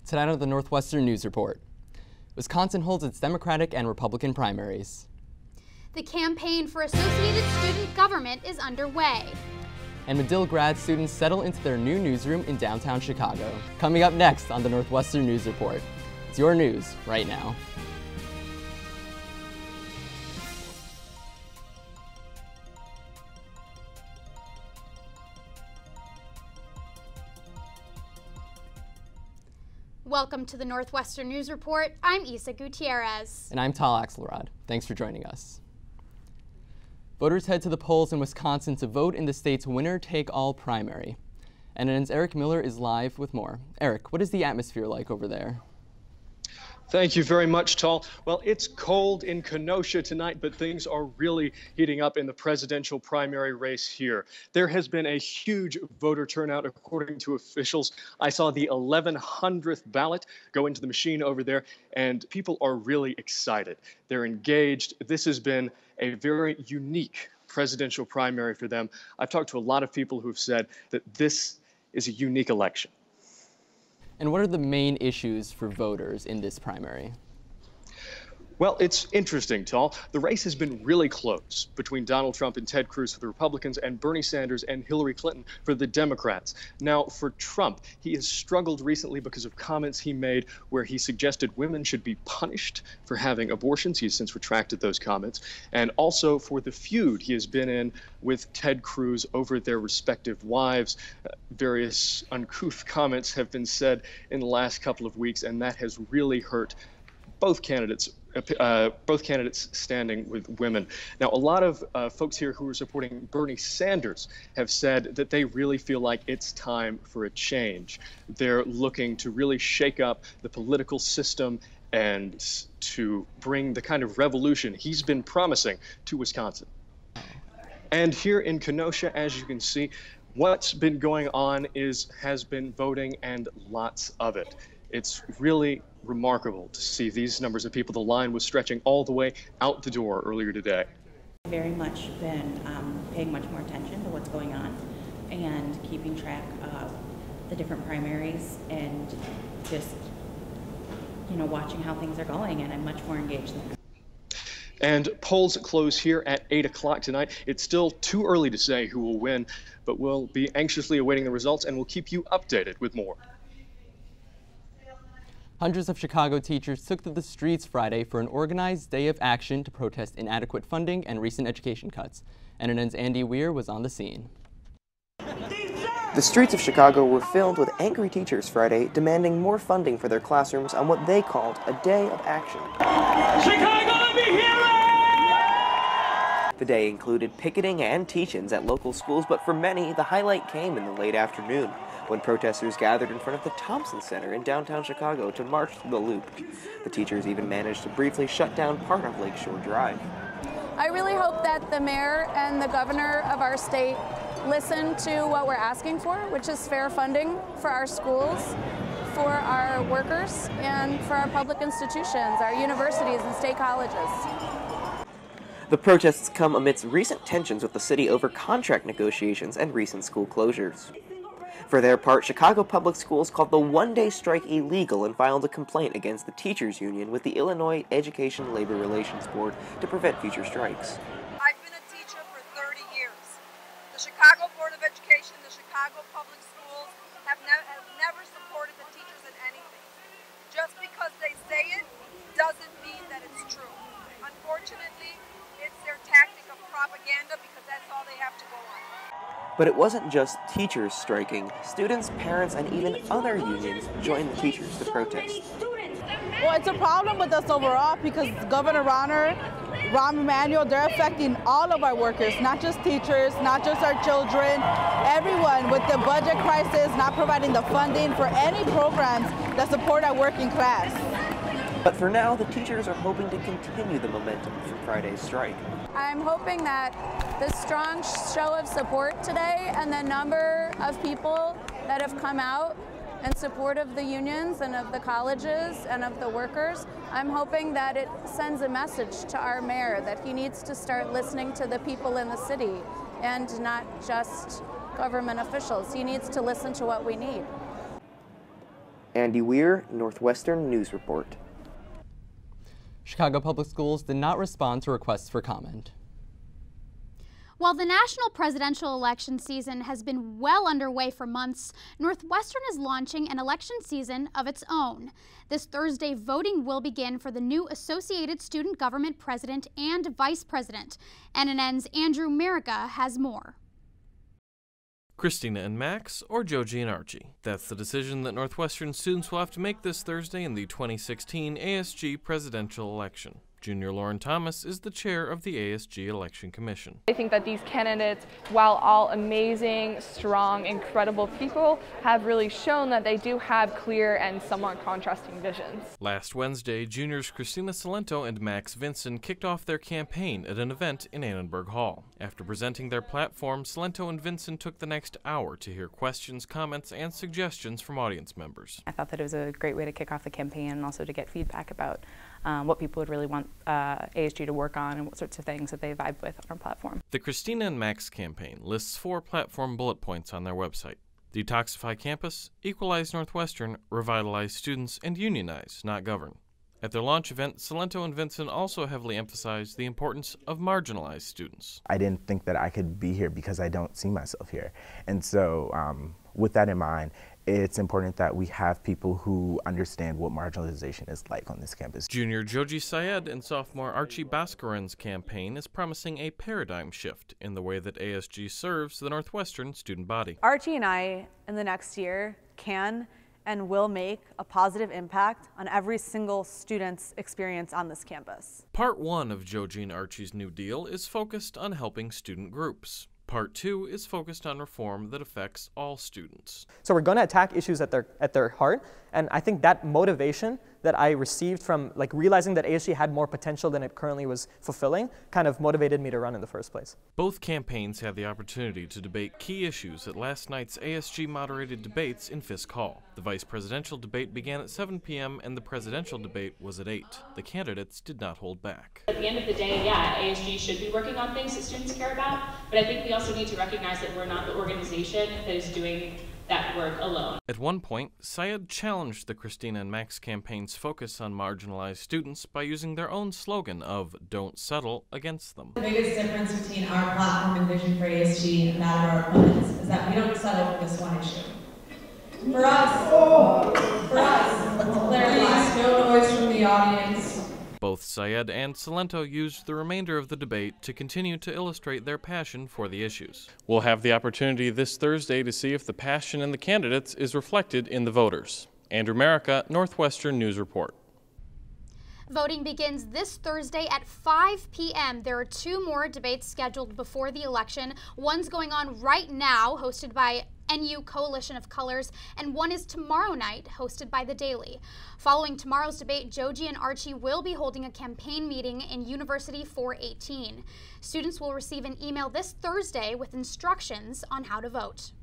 Tonight on the Northwestern News Report. Wisconsin holds its Democratic and Republican primaries. The campaign for Associated Student Government is underway. And Medill grad students settle into their new newsroom in downtown Chicago. Coming up next on the Northwestern News Report. It's your news right now. Welcome to the Northwestern News Report. I'm Isa Gutierrez. And I'm Tal Axelrod. Thanks for joining us. Voters head to the polls in Wisconsin to vote in the state's winner-take-all primary. NNN's Eric Miller is live with more. Eric, what is the atmosphere like over there? Thank you very much, Tal. Well, it's cold in Kenosha tonight, but things are really heating up in the presidential primary race here. There has been a huge voter turnout, according to officials. I saw the 1100th ballot go into the machine over there, and people are really excited. They're engaged. This has been a very unique presidential primary for them. I've talked to a lot of people who've said that this is a unique election. And what are the main issues for voters in this primary? Well, it's interesting, Tal. The race has been really close between Donald Trump and Ted Cruz for the Republicans and Bernie Sanders and Hillary Clinton for the Democrats. Now, for Trump, he has struggled recently because of comments he made where he suggested women should be punished for having abortions. He has since retracted those comments. And also for the feud he has been in with Ted Cruz over their respective wives. Various uncouth comments have been said in the last couple of weeks, and that has really hurt both candidates standing with women. Now, a lot of folks here who are supporting Bernie Sanders have said that they really feel like it's time for a change. They're looking to really shake up the political system and to bring the kind of revolution he's been promising to Wisconsin. And here in Kenosha, as you can see, what's been going on has been voting, and lots of it. It's really remarkable to see these numbers of people. The line was stretching all the way out the door earlier today. Very much been paying much more attention to what's going on and keeping track of the different primaries and just, watching how things are going, and I'm much more engaged than ever. And polls close here at 8 o'clock tonight. It's still too early to say who will win, but we'll be anxiously awaiting the results, and we'll keep you updated with more. Hundreds of Chicago teachers took to the streets Friday for an organized day of action to protest inadequate funding and recent education cuts. NNN's Andy Weir was on the scene. The streets of Chicago were filled with angry teachers Friday demanding more funding for their classrooms on what they called a day of action. Chicago, let me hear it! The day included picketing and teach-ins at local schools, but for many, the highlight came in the late afternoon, when protesters gathered in front of the Thompson Center in downtown Chicago to march through the Loop. The teachers even managed to briefly shut down part of Lakeshore Drive. I really hope that the mayor and the governor of our state listen to what we're asking for, which is fair funding for our schools, for our workers, and for our public institutions, our universities and state colleges. The protests come amidst recent tensions with the city over contract negotiations and recent school closures. For their part, Chicago Public Schools called the one-day strike illegal and filed a complaint against the teachers union with the Illinois Education Labor Relations Board to prevent future strikes. I've been a teacher for 30 years. The Chicago Board of Education, the Chicago Public Schools have never supported the teachers in anything. Just because they say it doesn't mean that it's true. Unfortunately, it's their tactic of propaganda because that's all they have to go on. But it wasn't just teachers striking. Students, parents, and even other unions joined the teachers to protest. Well, it's a problem with us overall because Governor Rahm Emanuel, they're affecting all of our workers, not just teachers, not just our children, everyone, with the budget crisis, not providing the funding for any programs that support our working class. But for now, the teachers are hoping to continue the momentum from Friday's strike. I'm hoping that the strong show of support today and the number of people that have come out in support of the unions and of the colleges and of the workers, I'm hoping that it sends a message to our mayor that he needs to start listening to the people in the city and not just government officials. He needs to listen to what we need. Andy Weir, Northwestern News Report. Chicago Public Schools did not respond to requests for comment. While the national presidential election season has been well underway for months, Northwestern is launching an election season of its own. This Thursday, voting will begin for the new Associated Student Government President and Vice President. NNN's Andrew Merica has more. Christina and Max, or Joji and Archie. That's the decision that Northwestern students will have to make this Thursday in the 2016 ASG presidential election. Junior Lauren Thomas is the chair of the ASG Election Commission. I think that these candidates, while all amazing, strong, incredible people, have really shown that they do have clear and somewhat contrasting visions. Last Wednesday, juniors Christina Salento and Max Vinson kicked off their campaign at an event in Annenberg Hall. After presenting their platform, Salento and Vinson took the next hour to hear questions, comments, and suggestions from audience members. I thought that it was a great way to kick off the campaign and also to get feedback about what people would really want ASG to work on and what sorts of things that they vibe with on our platform. The Christina and Max campaign lists 4 platform bullet points on their website: detoxify campus, equalize Northwestern, revitalize students, and unionize, not govern. At their launch event, Salento and Vincent also heavily emphasized the importance of marginalized students. I didn't think that I could be here because I don't see myself here. And so with that in mind, it's important that we have people who understand what marginalization is like on this campus. Junior Joji Syed and sophomore Archie Bhaskaran's campaign is promising a paradigm shift in the way that ASG serves the Northwestern student body. Archie and I, in the next year, can and will make a positive impact on every single student's experience on this campus. Part 1 of Joji and Archie's New Deal is focused on helping student groups. Part 2 is focused on reform that affects all students. So we're going to attack issues at their heart, and I think that motivation that I received from realizing that ASG had more potential than it currently was fulfilling kind of motivated me to run in the first place. Both campaigns had the opportunity to debate key issues at last night's ASG moderated debates in Fisk Hall. The vice presidential debate began at 7 p.m. and the presidential debate was at 8. The candidates did not hold back. At the end of the day, yeah, ASG should be working on things that students care about, but I think we also need to recognize that we're not the organization that is doing that work alone. At one point, Syed challenged the Christina and Max campaign's focus on marginalized students by using their own slogan of "Don't settle" against them. The biggest difference between our platform and vision for ASG and that of our opponents is that we don't settle for this one issue. For us, to clarify, no noise from the audience. Both Syed and Salento used the remainder of the debate to continue to illustrate their passion for the issues. We'll have the opportunity this Thursday to see if the passion in the candidates is reflected in the voters. Andrew Merica, Northwestern News Report. Voting begins this Thursday at 5 p.m. There are 2 more debates scheduled before the election. One's going on right now, hosted by NU Coalition of Colors, and one is tomorrow night, hosted by The Daily. Following tomorrow's debate, Joji and Archie will be holding a campaign meeting in University 418. Students will receive an email this Thursday with instructions on how to vote.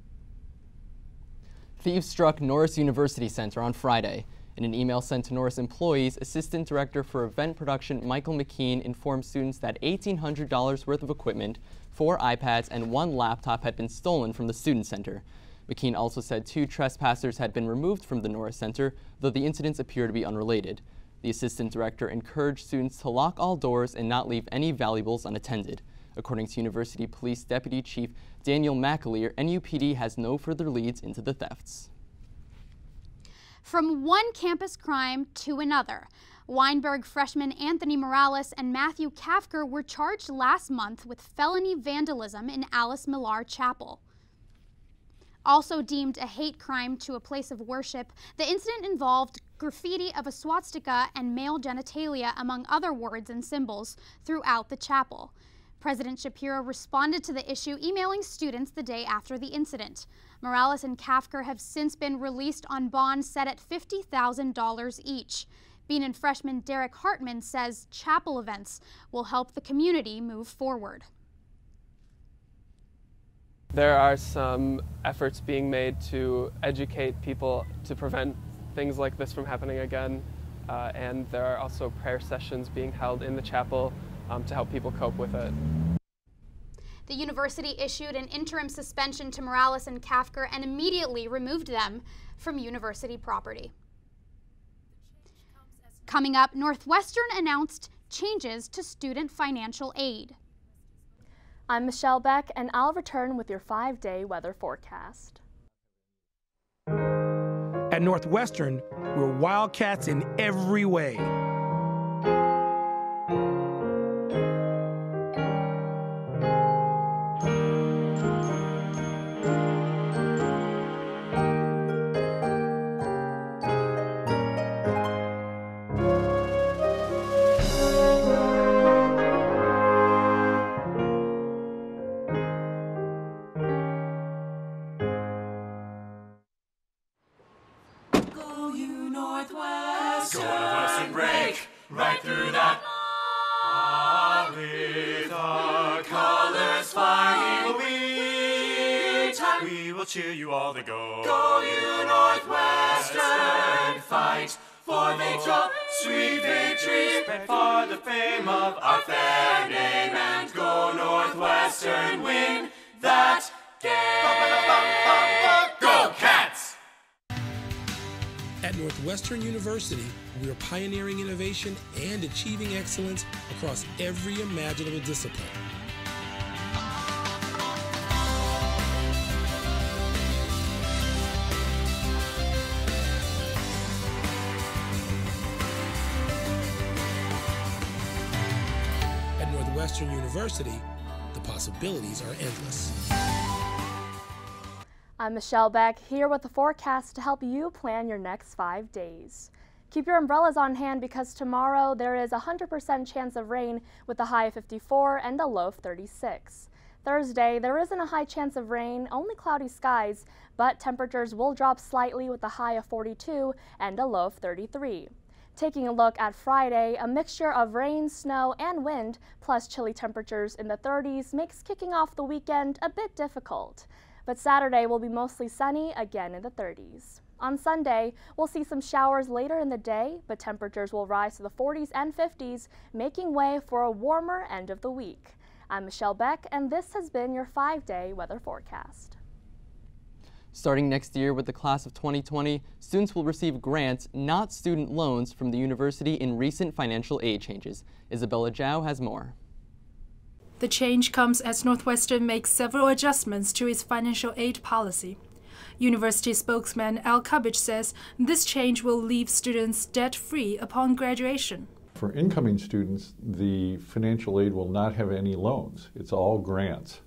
Thieves struck Norris University Center on Friday. In an email sent to Norris employees, Assistant Director for Event Production Michael McKean informed students that $1,800 worth of equipment, 4 iPads, and 1 laptop had been stolen from the Student Center. McKean also said 2 trespassers had been removed from the Norris Center, though the incidents appear to be unrelated. The Assistant Director encouraged students to lock all doors and not leave any valuables unattended. According to University Police Deputy Chief Daniel McAleer, NUPD has no further leads into the thefts. From one campus crime to another, Weinberg freshman Anthony Morales and Matthew Kafker were charged last month with felony vandalism in Alice Millar Chapel. Also deemed a hate crime to a place of worship, the incident involved graffiti of a swastika and male genitalia, among other words and symbols, throughout the chapel. President Shapiro responded to the issue, emailing students the day after the incident. Morales and Kafker have since been released on bond set at $50,000 each. Beanon freshman Derek Hartman says chapel events will help the community move forward. There are some efforts being made to educate people to prevent things like this from happening again, and there are also prayer sessions being held in the chapel to help people cope with it. The university issued an interim suspension to Morales and Kafker and immediately removed them from university property. Coming up, Northwestern announced changes to student financial aid. I'm Michelle Beck, and I'll return with your 5-day weather forecast. At Northwestern, we're Wildcats in every way. Northwestern, break right through that. With our colors flying, we will cheer you all to go. Go you Northwestern, fight for victory, sweet victory, for the fame of our fair name, and go Northwestern, win that game. Go Cats! At Northwestern University, we are pioneering innovation and achieving excellence across every imaginable discipline. At Northwestern University, the possibilities are endless. I'm Michelle Beck, here with the forecast to help you plan your next 5 days. Keep your umbrellas on hand because tomorrow there is a 100% chance of rain with a high of 54 and a low of 36. Thursday, there isn't a high chance of rain, only cloudy skies, but temperatures will drop slightly with a high of 42 and a low of 33. Taking a look at Friday, a mixture of rain, snow, and wind, plus chilly temperatures in the 30s makes kicking off the weekend a bit difficult. But Saturday will be mostly sunny, again in the 30s. On Sunday, we'll see some showers later in the day, but temperatures will rise to the 40s and 50s, making way for a warmer end of the week. I'm Michelle Beck, and this has been your 5-day weather forecast. Starting next year with the class of 2020, students will receive grants, not student loans, from the university in recent financial aid changes. Isabella Zhao has more. The change comes as Northwestern makes several adjustments to its financial aid policy. University spokesman Al Kubich says this change will leave students debt-free upon graduation. For incoming students, the financial aid will not have any loans. It's all grants.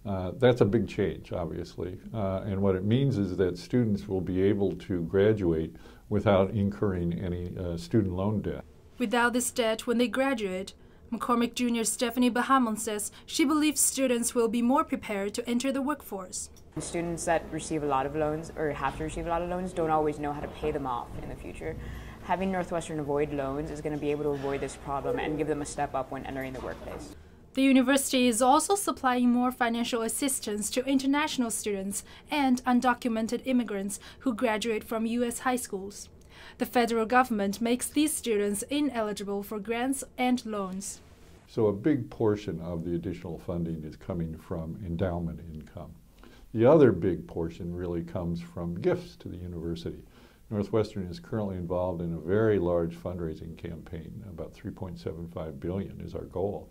That's a big change, obviously. And what it means is that students will be able to graduate without incurring any student loan debt. Without this debt when they graduate, McCormick Jr. Stephanie Bahamon says she believes students will be more prepared to enter the workforce. Students that receive a lot of loans or have to receive a lot of loans don't always know how to pay them off in the future. Having Northwestern avoid loans is going to be able to avoid this problem and give them a step up when entering the workplace. The university is also supplying more financial assistance to international students and undocumented immigrants who graduate from U.S. high schools. The federal government makes these students ineligible for grants and loans. So a big portion of the additional funding is coming from endowment income. The other big portion really comes from gifts to the university. Northwestern is currently involved in a very large fundraising campaign. About $3.75 billion is our goal.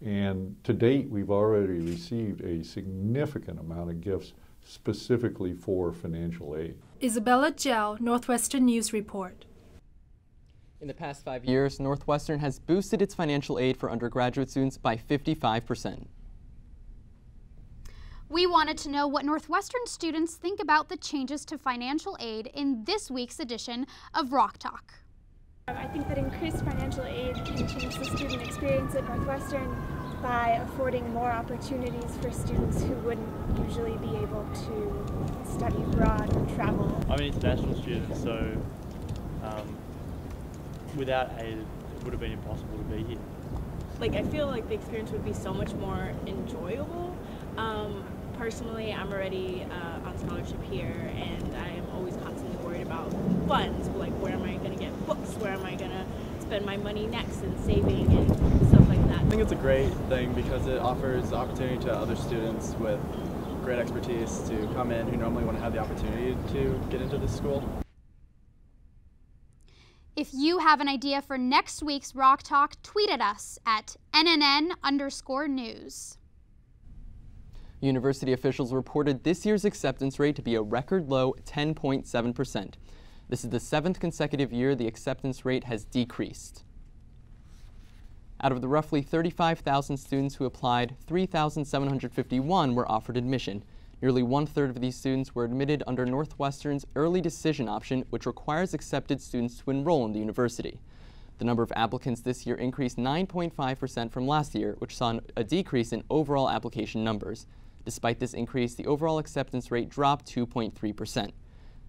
And to date, we've already received a significant amount of gifts specifically for financial aid. Isabella Zhao, Northwestern News Report. In the past 5 years, Northwestern has boosted its financial aid for undergraduate students by 55%. We wanted to know what Northwestern students think about the changes to financial aid in this week's edition of Rock Talk. I think that increased financial aid can change the student experience at Northwestern by affording more opportunities for students who wouldn't usually be able to study abroad or travel. I'm an international student, so without aid it would have been impossible to be here. I feel like the experience would be so much more enjoyable. Personally, I'm already on scholarship here, and I am always constantly worried about funds, like where am I going to get books, where am I going to spend my money next, and saving and stuff like that. I think it's a great thing because it offers the opportunity to other students with great expertise to come in who normally wouldn't have the opportunity to get into this school. If you have an idea for next week's Rock Talk, tweet at us at @NNN_news. University officials reported this year's acceptance rate to be a record low 10.7%. This is the 7th consecutive year the acceptance rate has decreased. Out of the roughly 35,000 students who applied, 3,751 were offered admission. Nearly 1/3 of these students were admitted under Northwestern's early decision option, which requires accepted students to enroll in the university. The number of applicants this year increased 9.5% from last year, which saw a decrease in overall application numbers. Despite this increase, the overall acceptance rate dropped 2.3%.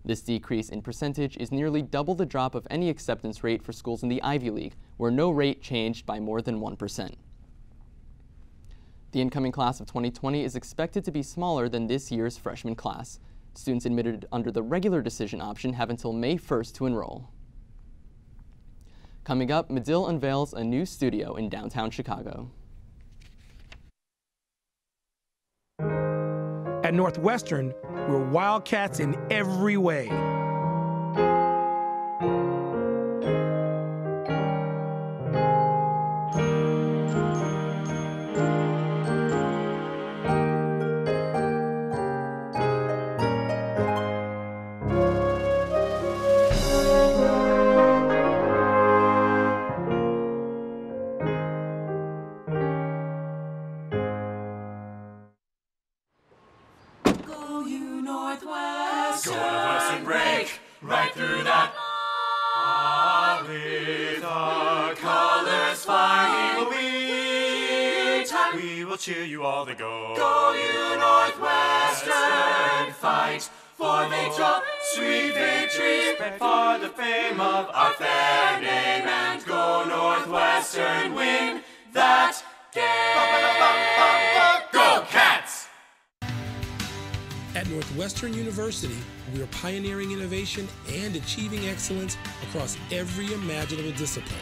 This decrease in percentage is nearly double the drop of any acceptance rate for schools in the Ivy League, where no rate changed by more than 1%. The incoming class of 2020 is expected to be smaller than this year's freshman class. Students admitted under the regular decision option have until May 1st to enroll. Coming up, Medill unveils a new studio in downtown Chicago. At Northwestern, we're Wildcats in every way. Northwestern, break right through that. With our colors flying, we will cheer you all to go. Go you Northwestern, fight for victory, sweet victory, spread for the fame of our fair name, and go Northwestern, win that game. Go Cats! At Northwestern University, we are pioneering innovation and achieving excellence across every imaginable discipline.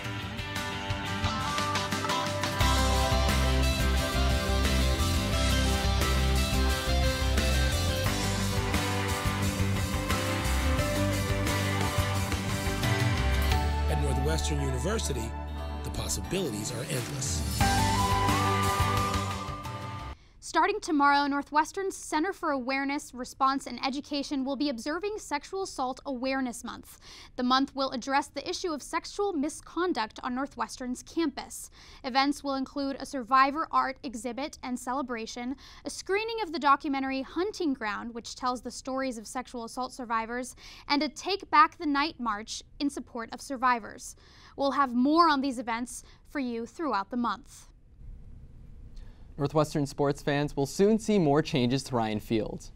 At Northwestern University, the possibilities are endless. Starting tomorrow, Northwestern's Center for Awareness, Response, and Education will be observing Sexual Assault Awareness Month. The month will address the issue of sexual misconduct on Northwestern's campus. Events will include a survivor art exhibit and celebration, a screening of the documentary Hunting Ground, which tells the stories of sexual assault survivors, and a Take Back the Night march in support of survivors. We'll have more on these events for you throughout the month. Northwestern sports fans will soon see more changes to Ryan Field.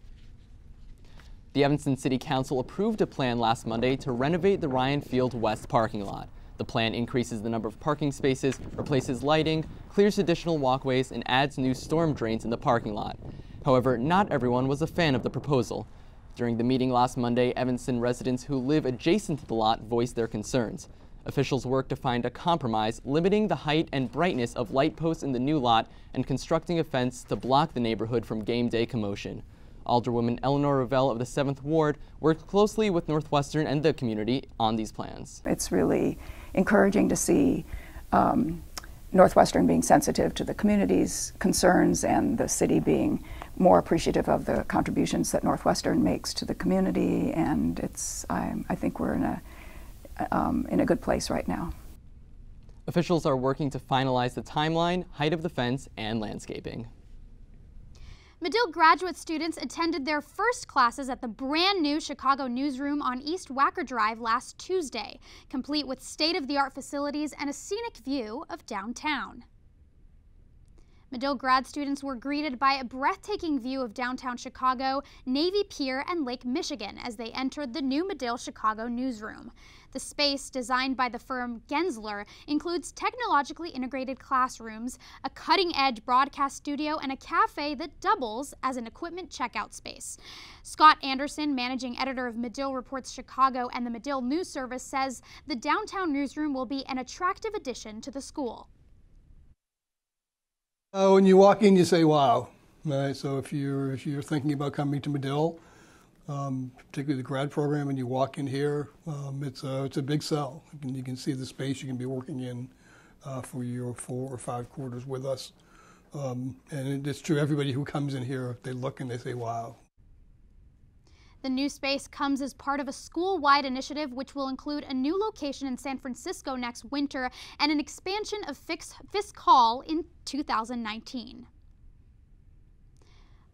The Evanston City Council approved a plan last Monday to renovate the Ryan Field West parking lot. The plan increases the number of parking spaces, replaces lighting, clears additional walkways, and adds new storm drains in the parking lot. However, not everyone was a fan of the proposal. During the meeting last Monday, Evanston residents who live adjacent to the lot voiced their concerns. Officials worked to find a compromise, limiting the height and brightness of light posts in the new lot and constructing a fence to block the neighborhood from game day commotion. Alderwoman Eleanor Revelle of the 7th Ward worked closely with Northwestern and the community on these plans. It's really encouraging to see Northwestern being sensitive to the community's concerns and the city being more appreciative of the contributions that Northwestern makes to the community, and I think we're in a good place right now. Officials are working to finalize the timeline, height of the fence, and landscaping. Medill graduate students attended their first classes at the brand new Chicago Newsroom on East Wacker Drive last Tuesday, complete with state-of-the-art facilities and a scenic view of downtown. Medill grad students were greeted by a breathtaking view of downtown Chicago, Navy Pier, and Lake Michigan as they entered the new Medill Chicago Newsroom. The space, designed by the firm Gensler, includes technologically integrated classrooms, a cutting-edge broadcast studio, and a cafe that doubles as an equipment checkout space. Scott Anderson, managing editor of Medill Reports Chicago and the Medill News Service, says the downtown newsroom will be an attractive addition to the school. When you walk in, you say, wow. Right? So if you're thinking about coming to Medill, particularly the grad program, and you walk in here, it's a big cell. You can see the space you can be working in for your 4 or 5 quarters with us. And it's true, everybody who comes in here, they look and they say, wow. The new space comes as part of a school-wide initiative which will include a new location in San Francisco next winter and an expansion of Fisk Hall in 2019.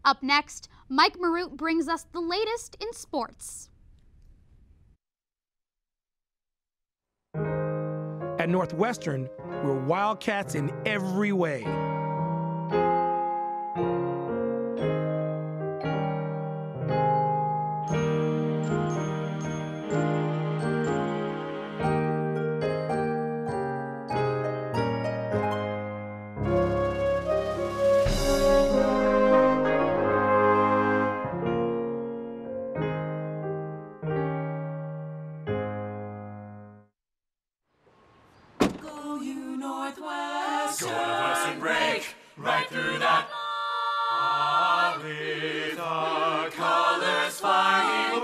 Up next, Mike Marute brings us the latest in sports. At Northwestern, we're Wildcats in every way. Northwestern, break right through that. With our colors flying,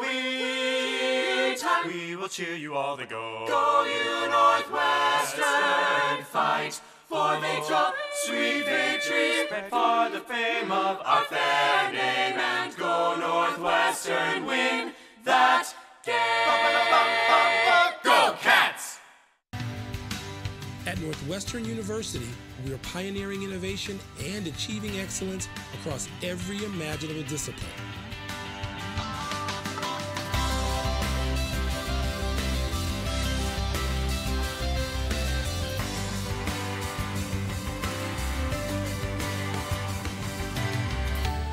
we will cheer you all the go. Go you Northwestern, fight for victory, sweet victory, for the fame of our fair name, and go Northwestern, win that game. Go Cats! At Northwestern University, we are pioneering innovation and achieving excellence across every imaginable discipline.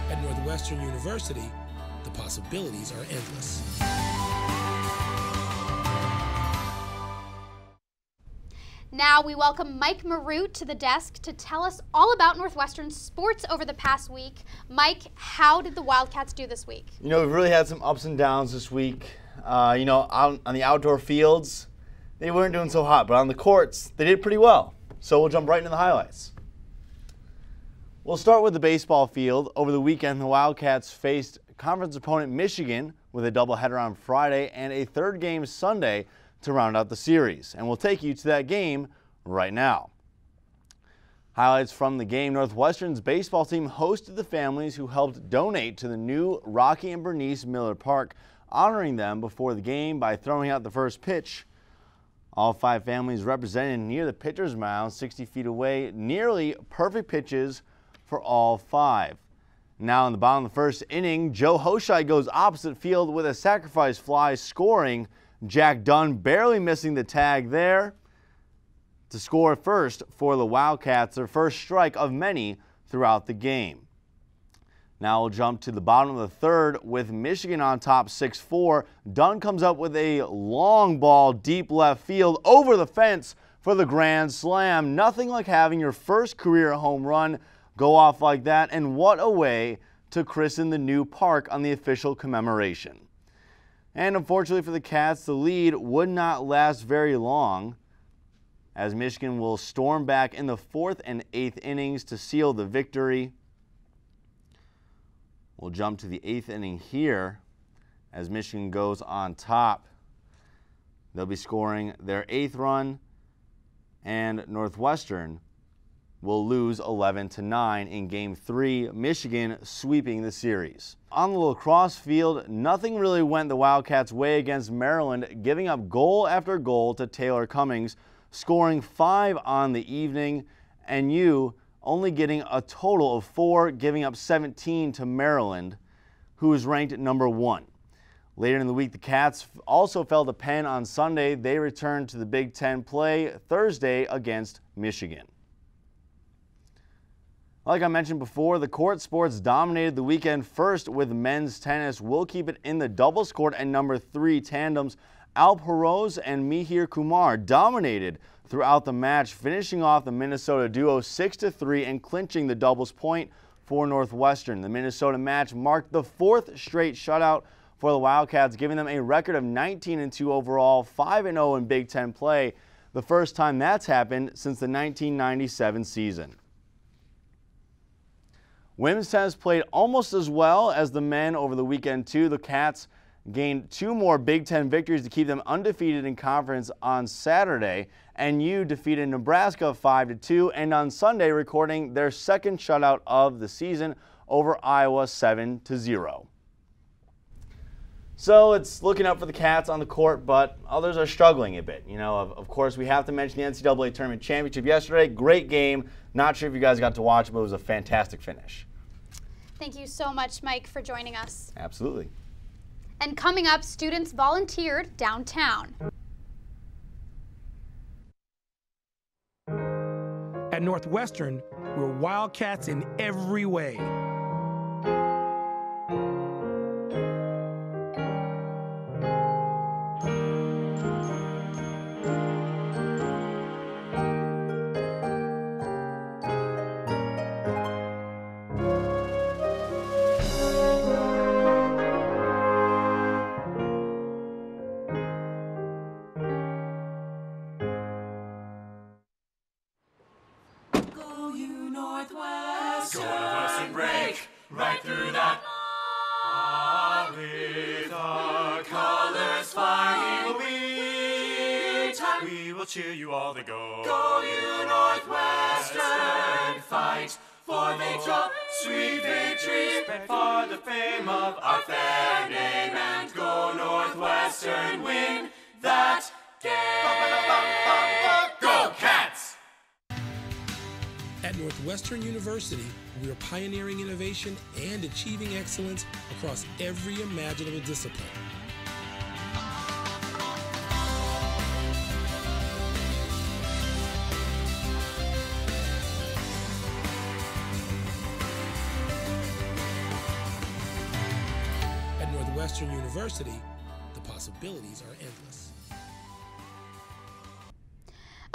At Northwestern University, the possibilities are endless. Now we welcome Mike Marute to the desk to tell us all about Northwestern sports over the past week. Mike, how did the Wildcats do this week? You know, we've really had some ups and downs this week. You know, out on the outdoor fields, they weren't doing so hot, but on the courts, they did pretty well. So we'll jump right into the highlights. We'll start with the baseball field. Over the weekend, the Wildcats faced conference opponent Michigan with a doubleheader on Friday and a third game Sunday to round out the series, and we'll take you to that game right now. Highlights from the game: Northwestern's baseball team hosted the families who helped donate to the new Rocky and Bernice Miller Park, honoring them before the game by throwing out the first pitch. All 5 families represented near the pitcher's mound 60 feet away, nearly perfect pitches for all 5. Now in the bottom of the first inning, Joe Hoshai goes opposite field with a sacrifice fly, scoring. Jack Dunn barely missing the tag there to score first for the Wildcats, their first strike of many throughout the game. Now we'll jump to the bottom of the third with Michigan on top 6-4. Dunn comes up with a long ball deep left field over the fence for the grand slam. Nothing like having your first career home run go off like that, and what a way to christen the new park on the official commemoration. And unfortunately for the Cats, the lead would not last very long, as Michigan will storm back in the 4th and 8th innings to seal the victory. We'll jump to the 8th inning here as Michigan goes on top. They'll be scoring their 8th run, and Northwestern will lose 11-9 in Game 3, Michigan sweeping the series. On the lacrosse field, nothing really went the Wildcats' way against Maryland, giving up goal after goal to Taylor Cummings, scoring 5 on the evening, and only getting a total of 4, giving up 17 to Maryland, who is ranked number 1. Later in the week, the Cats also fell to Penn on Sunday. They returned to the Big Ten play Thursday against Michigan. Like I mentioned before, the court sports dominated the weekend first with men's tennis. We'll keep it in the doubles court and number 3 tandems. Alp Hirose and Mihir Kumar dominated throughout the match, finishing off the Minnesota duo 6-3 and clinching the doubles point for Northwestern. The Minnesota match marked the 4th straight shutout for the Wildcats, giving them a record of 19-2 overall, 5-0 in Big Ten play, the first time that's happened since the 1997 season. Women's tennis played almost as well as the men over the weekend too. The Cats gained 2 more Big Ten victories to keep them undefeated in conference on Saturday. NU defeated Nebraska 5-2, and on Sunday recording their second shutout of the season over Iowa 7-0. So it's looking up for the Cats on the court, but others are struggling a bit. You know, of course, we have to mention the NCAA Tournament Championship yesterday. Great game. Not sure if you guys got to watch it, but it was a fantastic finish. Thank you so much, Mike, for joining us. Absolutely. And coming up, students volunteered downtown. At Northwestern, we're Wildcats in every way. Northwestern, break right through that. With our colors flying, we will cheer you all the go. Go you Northwestern, fight for victory, sweet victory, for the fame of our fair name, and go Northwestern, win that game. Go Cats! At Northwestern University, we are pioneering innovation and achieving excellence across every imaginable discipline. At Northwestern University, the possibilities are endless.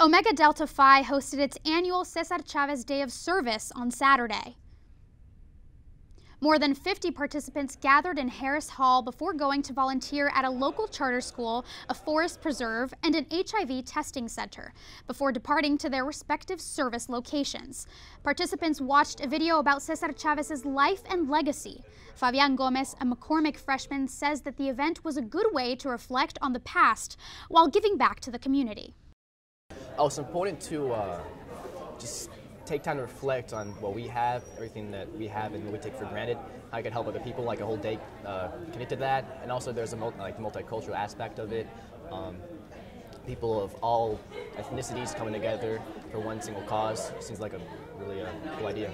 Omega Delta Phi hosted its annual Cesar Chavez Day of Service on Saturday. More than 50 participants gathered in Harris Hall before going to volunteer at a local charter school, a forest preserve, and an HIV testing center, before departing to their respective service locations. Participants watched a video about Cesar Chavez's life and legacy. Fabian Gomez, a McCormick freshman, says that the event was a good way to reflect on the past while giving back to the community. Oh, it's important to just take time to reflect on what we have, everything that we have and we take for granted, how I can help other people, like a whole day connected to that. And also there's a multicultural aspect of it. People of all ethnicities coming together for one single cause. Seems like a really cool idea.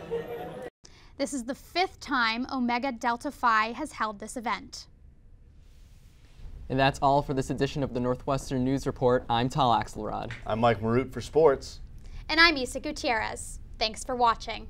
This is the 5th time Omega Delta Phi has held this event. And that's all for this edition of the Northwestern News Report. I'm Tal Axelrod. I'm Mike Marut for sports. And I'm Isa Gutierrez. Thanks for watching.